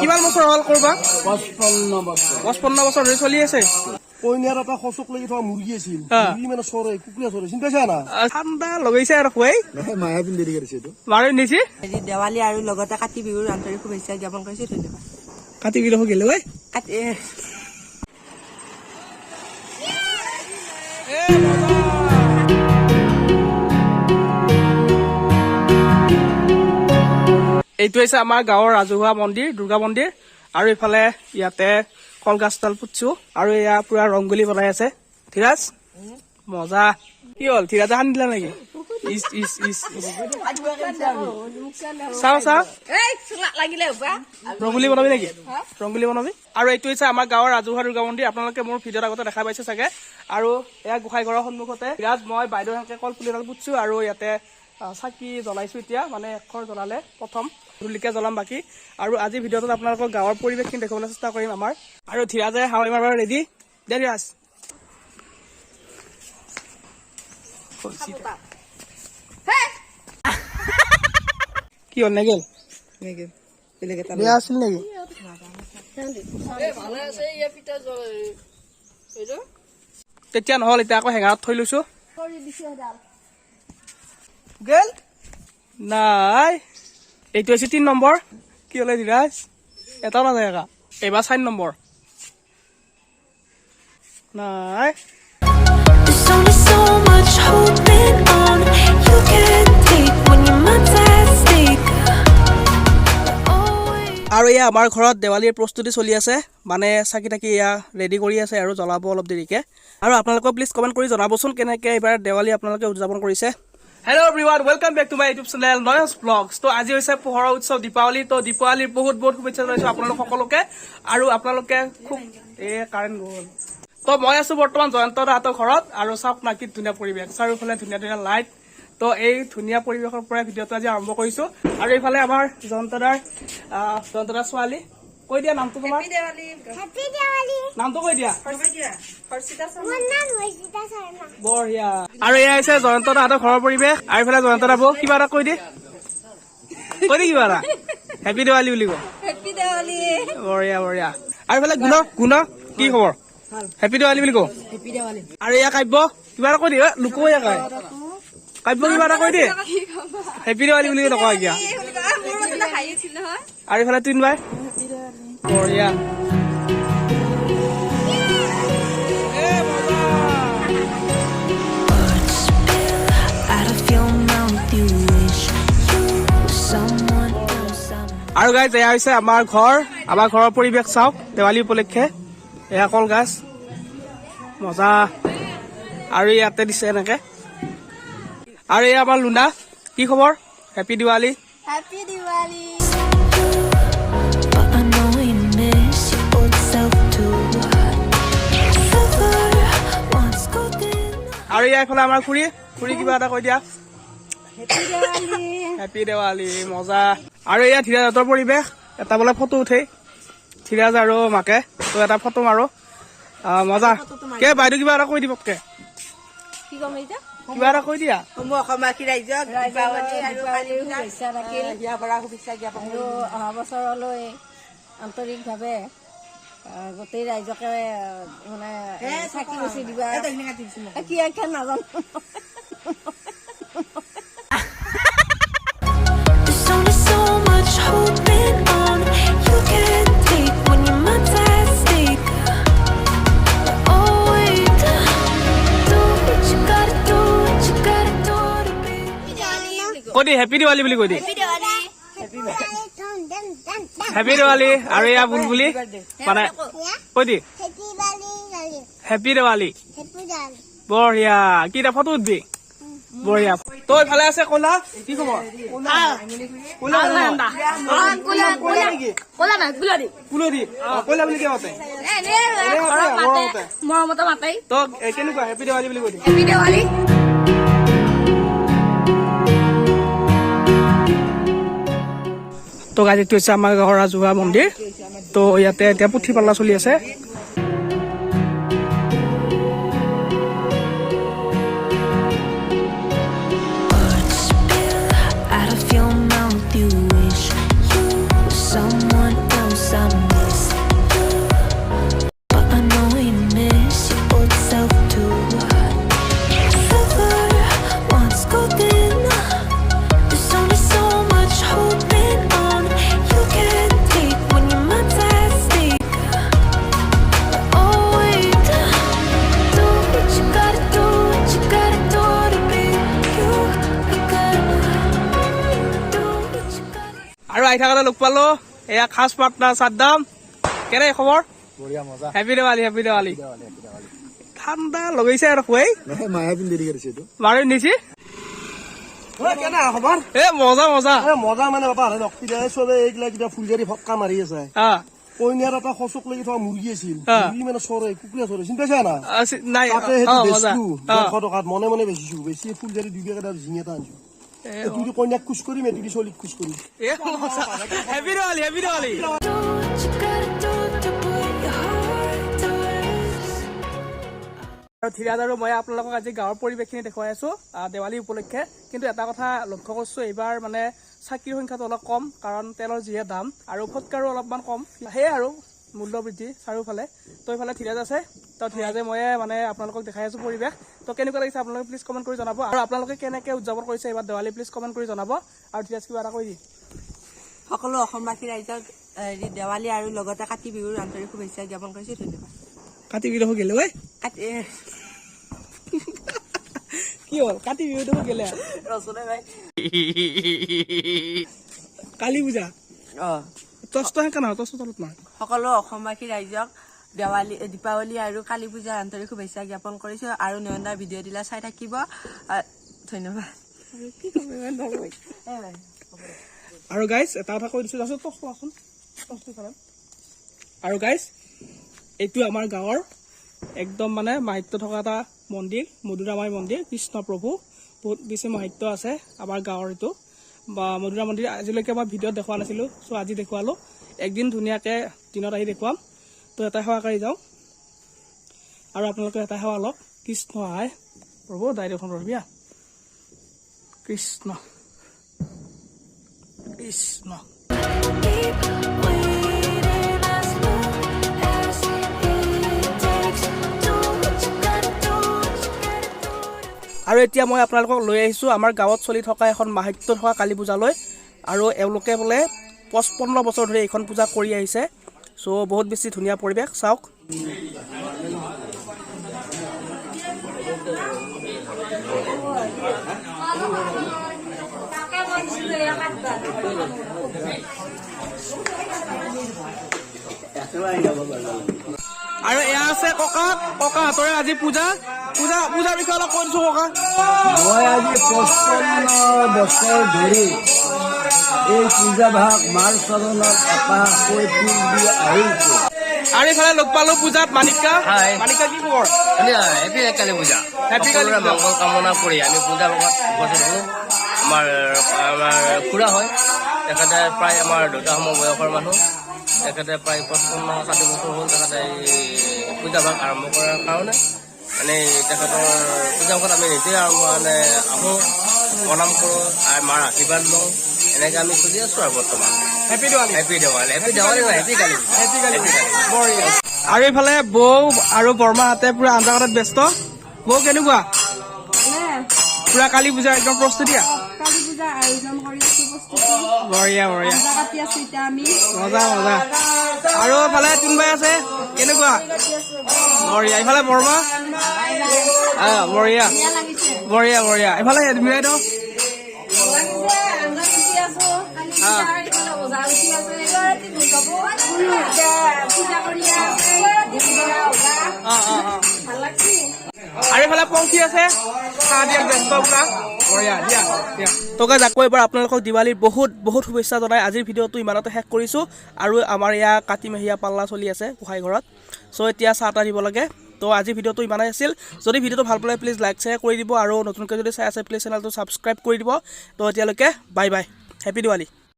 কিমান বছৰ হ'ল কৰবা 55 বছৰ 55 বছৰ ধৰি চলি আছে কইনাৰ এটা খচক লাগি থকা মুৰ্গী আছিল মুৰ্গী মানে চৰে কুকুৰা চৰে চিন্তা পাইছা না ঠাণ্ডা লগাইছে আৰু খুৱাই নহয় মায়া পিন দেৰি কৰিছে এইটো মাৰি নিছি আজি দেৱালী আৰু লগতে কাতি বিহুৰ আন্তৰিক শুভেচ্ছা জ্ঞাপন কৰিছো ধন্যবাদ কাতি বিহু গেলে ঐ কাতি এইটো হৈছে আমাৰ গাঁৱৰ ৰাজহুৱা মন্দিৰ দুৰ্গা মন্দিৰ আৰু ইফালে ইয়াতে কলগছডাল পুতছো আৰু এয়া পুৰা ৰংগোলী বনাই আছে ধীৰাজ মজা কি হ'ল ধীৰাজে সানি দিলা নেকি ইচ ইচ ইচ চাও চাও ৰংগোলী বনাবি নেকি ৰংগোলী বনাবি আৰু এইটো হৈছে আমাৰ গাঁৱৰ ৰাজহুৱা দুৰ্গা মন্দিৰ আপোনালোকে মোৰ ভিডিঅ'ত আগতে দেখা পাইছে চাগে আৰু এয়া গোসাঁই ঘৰৰ সন্মুখতে ধীৰাজ মই বাইদেউ সেনেকে কলপুলি এডাল পুতছো আৰু ইয়াতে চাকি জ্বলাইছো এতিয়া মানে এশৰ জ্বলালে প্ৰথম ধুলিকে জ্বলাম বাকী আৰু আজি ভিডিঅ'টোত আপোনালোকৰ গাঁৱৰ পৰিৱেশখিনি দেখুৱাবলৈ চেষ্টা কৰিম আমাৰ আৰু ধীৰাজে হাৱাই মাৰিব ৰেডি দে ধীৰাজ কি হ'ল নেগেল বেয়া আছিল নেকি তেতিয়া নহ'ল এতিয়া আকৌ হেঙাৰত থৈ লৈছো গেল নাই এইটো হৈছে 3 নম্বৰ কি হ'লে ধীৰাজ এটা নাযায় একা এইবাৰ 4 নম্বৰ নাই There's only so much holding on you can take when your mind's at stake. আৰু এয়া আমাৰ ঘৰত দেৱালীৰ প্ৰস্তুতি চলি আছে মানে চাকি তাকি এয়া ৰেডি কৰি আছে আৰু জ্বলাব অলপ দেৰিকে আৰু আপোনালোকে প্লিজ কমেণ্ট কৰি জনাবচোন কেনেকৈ এইবাৰ দেৱালী আপোনালোকে উদযাপন কৰিছে hello' everyone welcome back to my YouTube channel Nayan's vlogs তো আজি হৈছে পোহৰৰ উৎসৱ দীপাৱলী তো দীপাৱলীৰ বহুত বহুত শুভেচ্ছা জনাইছো আপোনালোক সকলোকে আৰু আপোনালোকে খুব কাৰেণ্ট গ'ল তো মই আছো বৰ্তমান জয়ন্ত দাহঁতৰ ঘৰত আৰু চাওক না কি ধুনীয়া পৰিৱেশ চাৰিওফালে ধুনীয়া ধুনীয়া লাইট তো এই ধুনীয়া পৰিৱেশৰ পৰাই ভিডিঅ'টো আজি আৰম্ভ কৰিছো আৰু এইফালে আমাৰ জয়ন্ত দাৰ ছোৱালী কৈ দিয়া নামটো তোমাৰ নামটো কৈ দিয়া বঢ়িয়া আৰু এয়া হৈছে জয়ন্ত দাহঁতৰ ঘৰৰ পৰিৱেশ আৰু এইফালে জয়ন্ত দা কিবা এটা কৈ দিয়ে কিবা এটা হেপী দেৱালী বুলি কয় বঢ়িয়া বঢ়িয়া আৰু এইফালে গুণ কি খবৰ হেপী দেৱালী বুলি কওঁ আৰু এয়া কাব্য কিবা এটা কৈ দিয়ে লোকো এয়া কয় কাব্য কিবা এটা কৈ দিয়ে হেপী দেৱালী বুলি নকয় এতিয়া আৰু এইফালে তিন বাই বঢ়িয়া Out of your mouth, you wish you someone else. আৰু গাইজ এয়া হৈছে আমাৰ ঘৰৰ পৰিৱেশ চাওক দেৱালী উপলক্ষে এয়া কলগাছ মজা আৰু ইয়াতে দিছে এনেকে আৰু এয়া আমাৰ লুনা কি খবৰ happy Diwali But I know you miss your old self too. Silver once golden. আৰু এয়া এইফালে আমাৰ খুৰী কিবা এটা কৈ দিয়া হেপী দেৱালী মজা আৰু এয়া ধীৰাজহঁতৰ পৰিৱেশ এটা বোলে ফটো উঠে ধীৰাজ আৰু মাকে তো এটা ফটো মাৰো মজা কে বাইদেউ কিবা এটা কৈ দিবকে কিবা এটা কৈ দিয়া অসমবাসী ৰাইজক দীপাৱলী আৰু শুভেচ্ছা জ্ঞাপন আৰু অহা বছৰলৈ আন্তৰিকভাৱে গোটেই ৰাইজকে মানে চাকি গুচি দিবা কি আখ্যা নাজানো There's only so much holding on you can take when your mind's at stake. Oh wait, do what you gotta do, what you gotta do to be. কৈ দি হেপী দেৱালী বুলি কৈ দি হেপী দেৱালী আৰু এয়া বুলবুলি মানে কৈ দি হেপী দেৱালী বঢ়িয়া কি এটা ফটো উঠবি বঢ়িয়া তই ভালে আছে কলা কি খবৰ কলা বুলি কিয় মাতে মৰমতে মাতাই তই কেনেকুৱা হেপী দেৱালী বুলি কৈ দি হেপী দেৱালী তো গাড়ী এইটো হৈছে আমাৰ গাঁৱৰ ৰাজহুৱা মন্দিৰ তো ইয়াতে এতিয়া পুথি পাল্লা চলি আছে Out of your mouth, you wish you someone else. লগ পালো এয়া খাস পাৰ্টনাৰ সাদ্দাম কেনে খবৰ বঢ়িয়া মজা হেপী দেৱালী ঠাণ্ডা লগাইছে আৰু খুৱাই নহয় মায়া পিন দেৰি কৰিছে এইটো মাৰি নিছি কেনে খবৰ এ মজা মজা মানে বাবা ৰক্তি দিয়ে চবে এইগিলা কিবা ফুলজাৰি ফক্কা মাৰি আছে কইনাৰ এটা সচক লাগি থকা মুৰ্গী আছিল মুৰ্গী মানে চৰে কুকুৰা চৰে চিন্তা পাইছা না নাই তাতে সেইটো বেচিলো 150 টকাত মনে মনে বেচিছো বেছি ফুলজাৰি 2 পেকেট ঝিঙে এটা আনিছো তুই কইনাক খুশ কৰিম তুই চলিক খুশ কৰিম happy Diwali Do what you gotta do to put your heart to rest. আৰু ধীৰাজ আৰু মই আপোনালোকক আজি গাঁৱৰ পৰিৱেশখিনি দেখুৱাই আছো দেৱালী উপলক্ষে কিন্তু এটা কথা লক্ষ্য কৰিছো এইবাৰ মানে চাকিৰ সংখ্যাটো অলপ কম কাৰণ তেলৰ যিহে দাম আৰু ফটকাৰো অলপমান কম সেয়ে আৰু মূল্য বৃদ্ধি চাৰিওফালে তো এইফালে ধীৰাজ আছে তো ধীৰাজে মই মানে আপোনালোকক দেখাই আছো পৰিৱেশ তো কেনেকুৱা লাগিছে আপোনালোকে প্লিজ কমেণ্ট কৰি জনাব আৰু আপোনালোকে কেনেকৈ উদযাপন কৰিছে এইবাৰ দেৱালী প্লিজ কমেণ্ট কৰি জনাব আৰু ধীৰাজ কিবা এটা কৈ দি সকলো অসমবাসী ৰাইজক দেৱালী আৰু লগতে কাতি বিহুৰ আন্তৰিক শুভেচ্ছা জ্ঞাপন কৰিছো ধন্যবাদ কাতি বিহু গেলে ঐ কাতি কি হ'ল কাতি বিহুটো গেলে ৰচনা ভাই কালী পূজা তস্ত হেঁকা নহয় তস্ত তলত নহয় সকলো অসমবাসী ৰাইজক দেৱালী দীপাৱলী আৰু কালী পূজাৰ আন্তৰিক শুভেচ্ছা জ্ঞাপন কৰিছো আৰু নয়নদাৰ ভিডিঅ' দিলা চাই থাকিব ধন্যবাদ আৰু গাইজ এটা কথা কৈ দিছো তাৰপিছত তস্ত আছোন আৰু গাইজ এইটো আমাৰ গাঁৱৰ একদম মানে মাহিত্য থকা এটা মন্দিৰ মধুৰামাই মন্দিৰ কৃষ্ণ প্ৰভু বহুত বেছি মাহিত্য আছে আমাৰ গাঁৱৰ এইটো বা মধুৰা মন্দিৰ আজিলৈকে মই ভিডিঅ'ত দেখুওৱা নাছিলোঁ চ' আজি দেখুৱালোঁ একদিন ধুনীয়াকৈ দিনত আহি দেখুৱাম তো এটা সেৱা কৰি যাওঁ আৰু আপোনালোকে এটা সেৱা লওক কৃষ্ণ আই প্ৰভু ডাইৰেকশ্যন ৰবিয়া Krishna Krishna Keep waiting as long as it takes. Do what you gotta do, আৰু এতিয়া মই আপোনালোকক লৈ আহিছোঁ আমাৰ গাঁৱত চলি থকা এখন মাহিত্য থকা কালী পূজালৈ আৰু এওঁলোকে বোলে 55 বছৰ ধৰি এইখন পূজা কৰি আহিছে চ' বহুত বেছি ধুনীয়া পৰিৱেশ চাওক আৰু এয়া আছে ককা হাতৰে আজি পূজাৰ বিষয়ে অলপ কৈ দিছো ককা মই আজি 55 বছৰ ধৰি এই পূজা ভাগ মাৰ চৰণত এপাহকৈ ফুল দি আহিছো আৰু এইফালে লগ পালো পূজাত মানিকা কি খবৰ হেপী কালী পূজা হেপী কালী পূজা মংগল কামনা কৰি আমি পূজা ভাগত উপস্থিত হওঁ আমাৰ খুৰা হয় তেখেতে প্ৰায় আমাৰ দেউতাসমূহ বয়সৰ মানুহ তেখেতে প্ৰায় 55-60 বছৰ হ'ল তেখেতে এই পূজা ভাগ আৰম্ভ কৰাৰ কাৰণে মানে তেখেতৰ পূজা ভাগত আমি নিজেই মানে আহোঁ প্ৰণাম কৰোঁ আৰু মাৰ আশীৰ্বাদ লওঁ এনেকৈ আমি চলি আছোঁ আৰু বৰ্তমান হেপী দেৱালী নহয় হেপী কালী আৰু এইফালে বৌ আৰু বৰমাহঁতে পুৰা আঞ্জা কটাত ব্যস্ত বৌ কেনেকুৱা পুৰা কালী পূজাৰ একদম প্ৰস্তুতি কালী পূজাৰ আয়োজন কৰি আছো প্ৰস্তুতি বঢ়িয়া আঞ্জা কাটি আছো এতিয়া আমি মজা আৰু এইফালে কোনোবাই আছে কেনেকুৱা বঢ়িয়া এইফালে বৰমা বঢ়িয়া এইফালে মিলাই দিওঁ আঞ্জা কাটি আছো কালী পূজাৰ ইফালে ওজা উঠি আছে পূজা কৰি আছে ভাল লাগছে আৰু এইফালে পংখী আছে চাহ দিয়াত ব্যস্ত পুৰা বঢ়িয়া দিয়া তোকে আকৌ এবাৰ আপোনালোকক দিৱালীৰ বহুত শুভেচ্ছা জনাই আজিৰ ভিডিঅ'টো ইমানতে শেষ কৰিছোঁ আৰু আমাৰ ইয়াৰ কাতিমাহীয়া পাল্লা চলি আছে গোসাঁই ঘৰত চ' এতিয়া চাহ তাহ দিব লাগে তো আজিৰ ভিডিঅ'টো ইমানেই আছিল যদি ভিডিঅ'টো ভাল পালে প্লিজ লাইক শ্বেয়াৰ কৰি দিব আৰু নতুনকৈ যদি চাই আছে প্লিজ চেনেলটো ছাবস্ক্ৰাইব কৰি দিব তো এতিয়ালৈকে বাই বাই হেপী দিৱালী